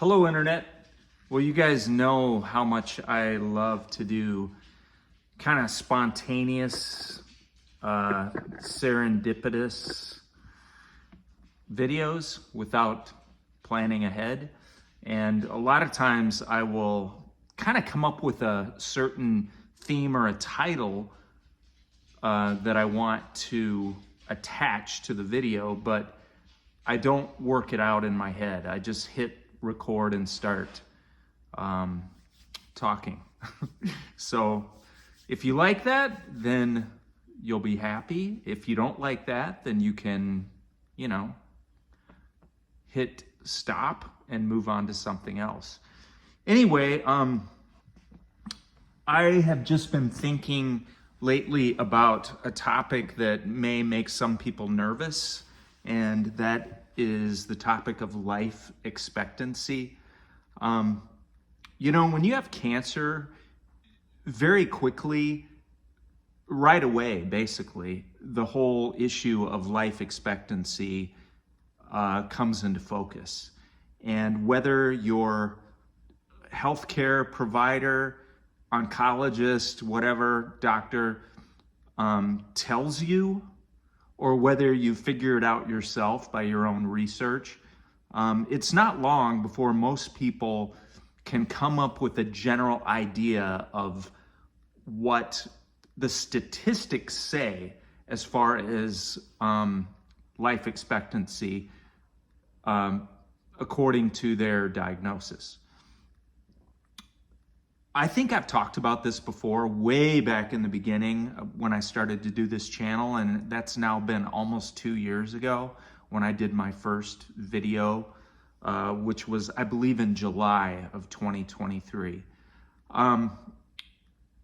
Hello, Internet. Well, you guys know how much I love to do kind of spontaneous, serendipitous videos without planning ahead. And a lot of times I will kind of come up with a certain theme or a title that I want to attach to the video, but I don't work it out in my head. I just hit record and start talking. So if you like that, then you'll be happy. If you don't like that, then you can, hit stop and move on to something else. Anyway, I have just been thinking lately about a topic that may make some people nervous, and that is the topic of life expectancy. When you have cancer, very quickly, right away, basically, the whole issue of life expectancy comes into focus. And whether your healthcare provider, oncologist, whatever doctor tells you, or whether you figure it out yourself by your own research, it's not long before most people can come up with a general idea of what the statistics say as far as life expectancy according to their diagnosis. I think I've talked about this before, way back in the beginning when I started to do this channel, and that's now been almost 2 years ago when I did my first video, which was, I believe, in July of 2023. But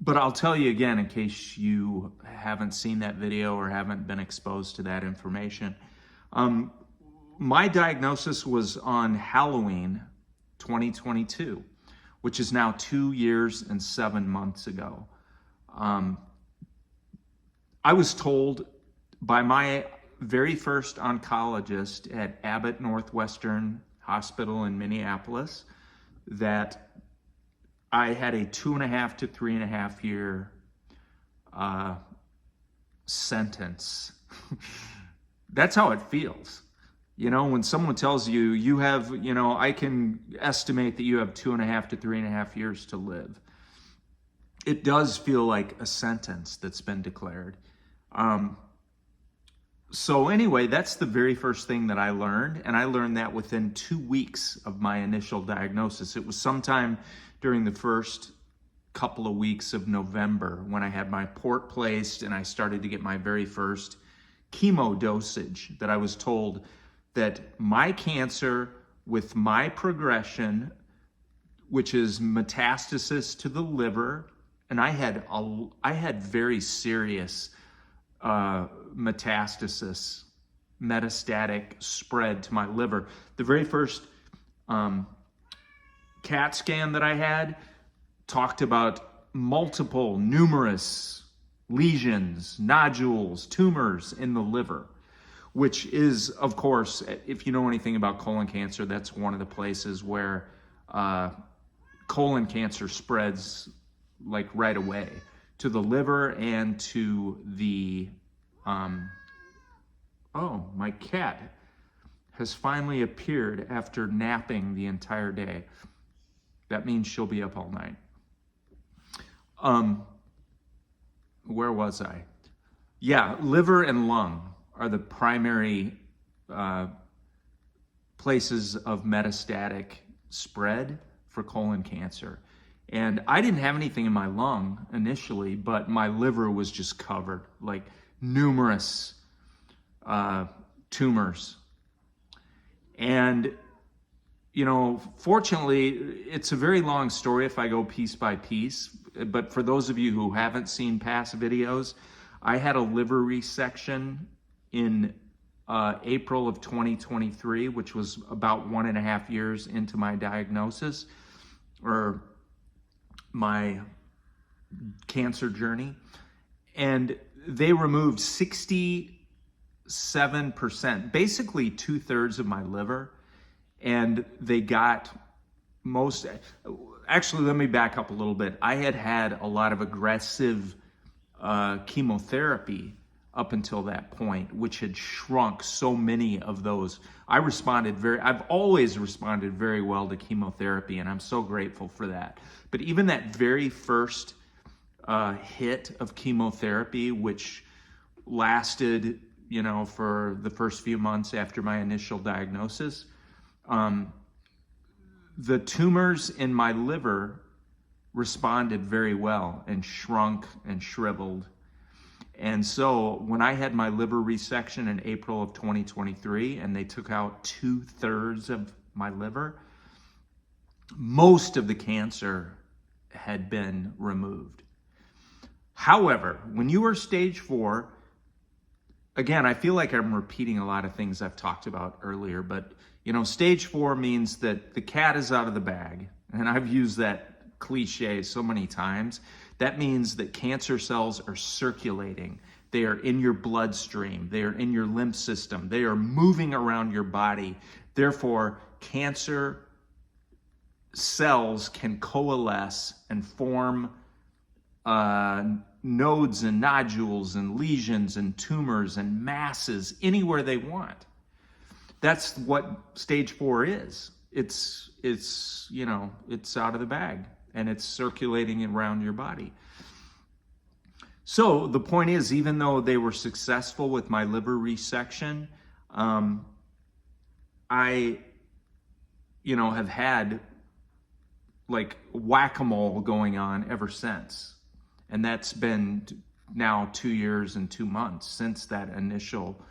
I'll tell you again, in case you haven't seen that video or haven't been exposed to that information. My diagnosis was on Halloween 2022. Which is now 2 years and 7 months ago. I was told by my very first oncologist at Abbott Northwestern Hospital in Minneapolis that I had a 2.5 to 3.5 year sentence. That's how it feels. When someone tells you, you have, I can estimate that you have 2.5 to 3.5 years to live. It does feel like a sentence that's been declared. So anyway, that's the very first thing that I learned. And I learned that within 2 weeks of my initial diagnosis. It was sometime during the first couple of weeks of November when I had my port placed and I started to get my very first chemo dosage that I was told that my cancer with my progression, which is metastasis to the liver, and I had very serious metastatic spread to my liver. The very first CAT scan that I had talked about numerous lesions, nodules, tumors in the liver, which is, of course, if you know anything about colon cancer, that's one of the places where colon cancer spreads like right away to the liver and to the, oh, my cat has finally appeared after napping the entire day. That means she'll be up all night. Where was I? Yeah, liver and lung are the primary places of metastatic spread for colon cancer. And I didn't have anything in my lung initially, but my liver was just covered, like numerous tumors. And, fortunately, it's a very long story if I go piece by piece. But for those of you who haven't seen past videos, I had a liver resection in April of 2023, which was about 1.5 years into my diagnosis or my cancer journey. And they removed 67%, basically 2/3 of my liver. And they got most, actually, let me back up a little bit. I had a lot of aggressive chemotherapy up until that point, which had shrunk so many of those. I've always responded very well to chemotherapy, and I'm so grateful for that. But even that very first hit of chemotherapy, which lasted, for the first few months after my initial diagnosis, the tumors in my liver responded very well and shrunk and shriveled. And so when I had my liver resection in April of 2023 and they took out 2/3 of my liver, most of the cancer had been removed. However, when you are stage 4, again, I feel like I'm repeating a lot of things I've talked about earlier, but stage 4 means that the cat is out of the bag. And I've used that cliche so many times. That means that cancer cells are circulating. They are in your bloodstream. They are in your lymph system. They are moving around your body. Therefore, cancer cells can coalesce and form nodes and nodules and lesions and tumors and masses anywhere they want. That's what stage 4 is. It's out of the bag and it's circulating around your body. So the point is, even though they were successful with my liver resection, I have had like whack-a-mole going on ever since. And that's been now 2 years and 2 months since that initial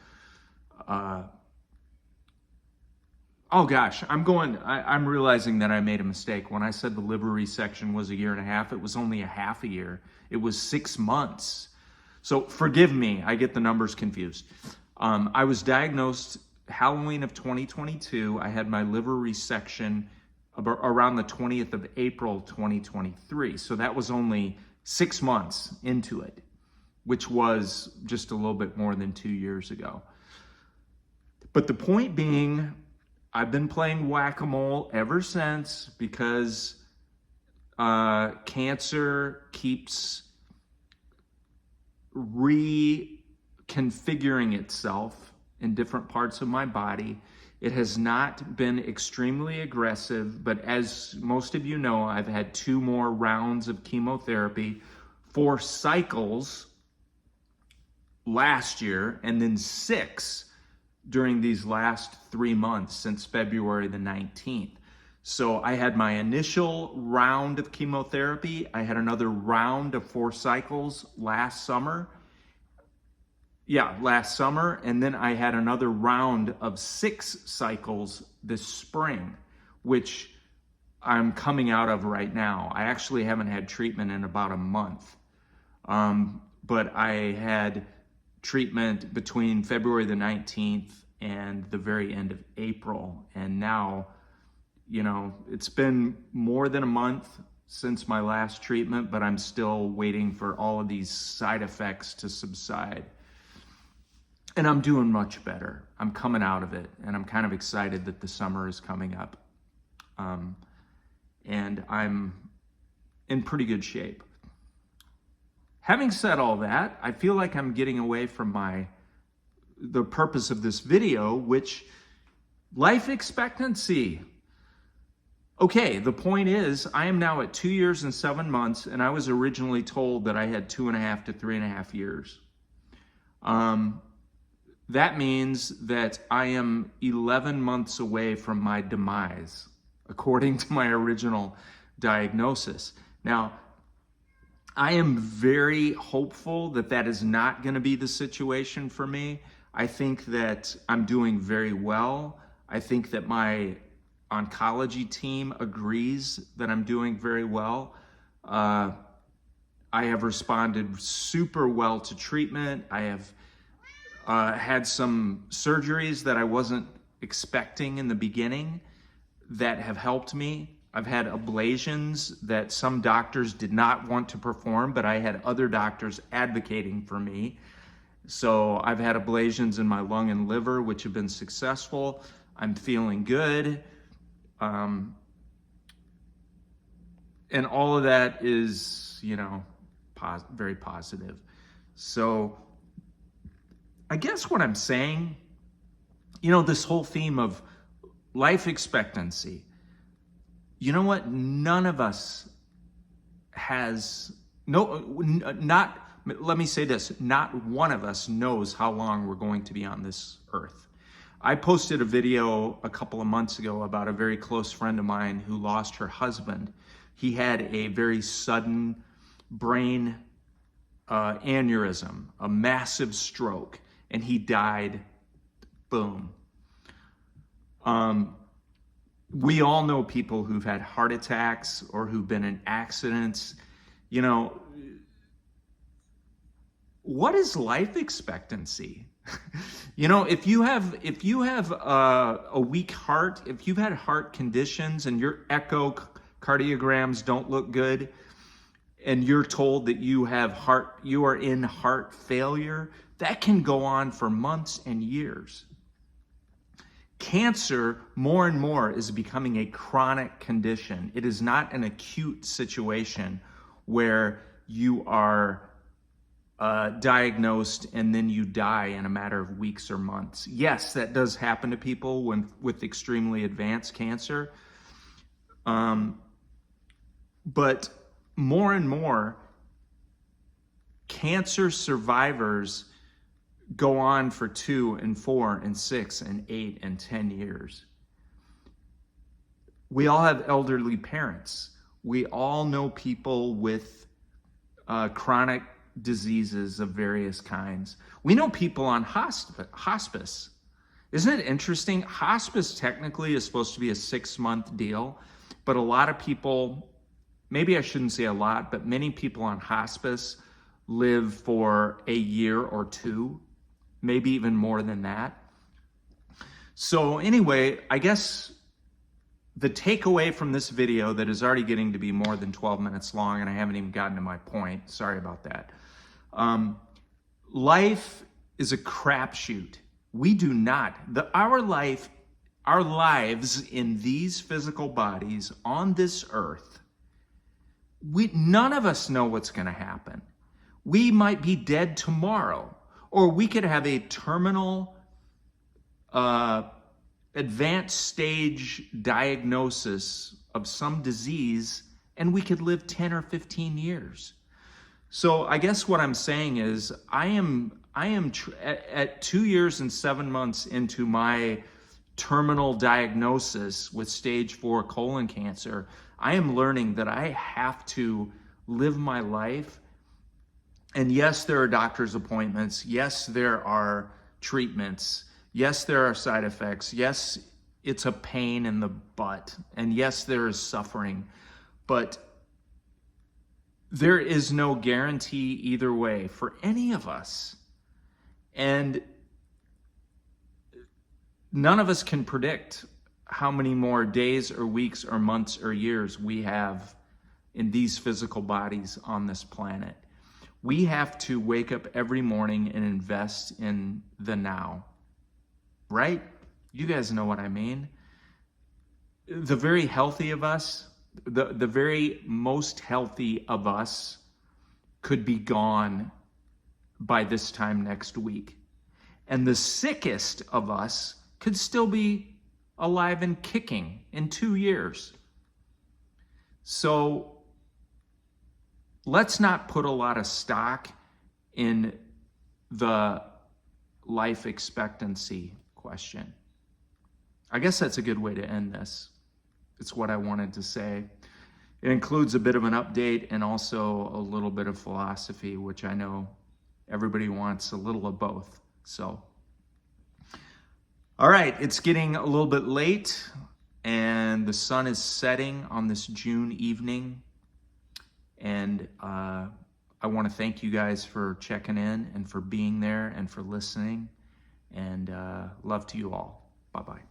I'm realizing that I made a mistake. When I said the liver resection was 1.5 years, it was only a half a year. It was 6 months. So forgive me, I get the numbers confused. I was diagnosed Halloween of 2022. I had my liver resection around the 20th of April, 2023. So that was only 6 months into it, which was just a little bit more than 2 years ago. But the point being, I've been playing whack-a-mole ever since because cancer keeps reconfiguring itself in different parts of my body. It has not been extremely aggressive, but as most of you know, I've had 2 more rounds of chemotherapy, 4 cycles last year, and then 6 during these last 3 months since February the 19th. So I had my initial round of chemotherapy. I had another round of 4 cycles last summer. And then I had another round of 6 cycles this spring, which I'm coming out of right now. I actually haven't had treatment in about a month. But I had treatment between February the 19th and the very end of April. And now, it's been more than a month since my last treatment, but I'm still waiting for all of these side effects to subside. And I'm doing much better. I'm coming out of it, and I'm kind of excited that the summer is coming up. And I'm in pretty good shape. Having said all that, I feel like I'm getting away from the purpose of this video, which life expectancy. Okay, the point is, I am now at 2 years and 7 months, and I was originally told that I had 2.5 to 3.5 years. That means that I am 11 months away from my demise, according to my original diagnosis. Now, I am very hopeful that that is not going to be the situation for me. I think that I'm doing very well. I think that my oncology team agrees that I'm doing very well. I have responded super well to treatment. I have had some surgeries that I wasn't expecting in the beginning that have helped me. I've had ablations that some doctors did not want to perform, but I had other doctors advocating for me. So I've had ablations in my lung and liver, which have been successful. I'm feeling good. And all of that is, very positive. So I guess what I'm saying, this whole theme of life expectancy, you know what? None of us has, let me say this, not one of us knows how long we're going to be on this earth. I posted a video a couple of months ago about a very close friend of mine who lost her husband. He had a very sudden brain aneurysm, a massive stroke, and he died. Boom. We all know people who've had heart attacks or who've been in accidents. What is life expectancy? If you have a weak heart, if you've had heart conditions and your echocardiograms don't look good, and you're told that you are in heart failure, that can go on for months and years. Cancer, more and more, is becoming a chronic condition. It is not an acute situation where you are diagnosed and then you die in a matter of weeks or months. Yes, that does happen to people with extremely advanced cancer. But more and more, cancer survivors go on for 2 and 4 and 6 and 8 and 10 years. We all have elderly parents. We all know people with chronic diseases of various kinds. We know people on hospice. Isn't it interesting? Hospice technically is supposed to be a 6-month deal, but a lot of people, maybe I shouldn't say a lot, but many people on hospice live for a year or 2, maybe even more than that. So anyway, I guess the takeaway from this video that is already getting to be more than 12 minutes long, and I haven't even gotten to my point, sorry about that. Life is a crapshoot. We do not, our lives in these physical bodies on this earth, none of us know what's going to happen. We might be dead tomorrow, or we could have a terminal, advanced stage diagnosis of some disease, and we could live 10 or 15 years. So I guess what I'm saying is I am at 2 years and 7 months into my terminal diagnosis with stage 4 colon cancer. I am learning that I have to live my life. And yes, there are doctor's appointments. Yes, there are treatments. Yes, there are side effects. Yes, it's a pain in the butt. And yes, there is suffering. But there is no guarantee either way for any of us. And none of us can predict how many more days or weeks or months or years we have in these physical bodies on this planet. We have to wake up every morning and invest in the now, right? You guys know what I mean. The very healthy of us, the very most healthy of us could be gone by this time next week. And the sickest of us could still be alive and kicking in 2 years. So let's not put a lot of stock in the life expectancy question. I guess that's a good way to end this. It's what I wanted to say. It includes a bit of an update and also a little bit of philosophy, which I know everybody wants a little of both. So, all right, it's getting a little bit late and the sun is setting on this June evening. And I want to thank you guys for checking in and for being there and for listening. And love to you all. Bye-bye.